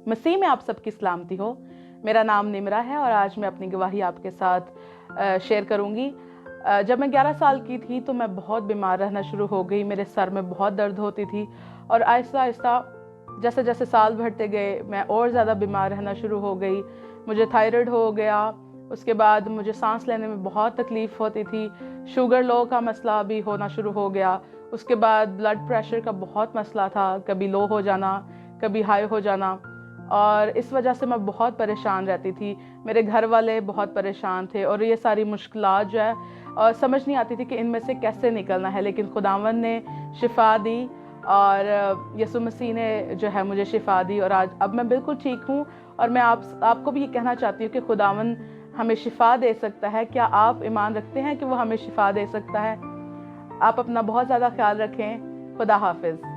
मसीह में आप सबकी सलामती हो। मेरा नाम निमरा है और आज मैं अपनी गवाही आपके साथ शेयर करूंगी। जब मैं 11 साल की थी तो मैं बहुत बीमार रहना शुरू हो गई। मेरे सर में बहुत दर्द होती थी और आहिस्ता आहिस्ता जैसे जैसे साल बढ़ते गए मैं और ज़्यादा बीमार रहना शुरू हो गई। मुझे थायराइड हो गया, उसके बाद मुझे सांस लेने में बहुत तकलीफ़ होती थी। शुगर लो का मसला भी होना शुरू हो गया। उसके बाद ब्लड प्रेशर का बहुत मसला था, कभी लो हो जाना, कभी हाई हो जाना, और इस वजह से मैं बहुत परेशान रहती थी। मेरे घर वाले बहुत परेशान थे और ये सारी मुश्किलात जो है और समझ नहीं आती थी कि इनमें से कैसे निकलना है। लेकिन खुदावंद ने शिफा दी और यीशु मसीह ने जो है मुझे शिफा दी और आज अब मैं बिल्कुल ठीक हूँ। और मैं आपको भी ये कहना चाहती हूँ कि खुदावंद हमें शिफा दे सकता है। क्या आप ईमान रखते हैं कि वो हमें शिफा दे सकता है? आप अपना बहुत ज़्यादा ख्याल रखें। खुदा हाफिज़।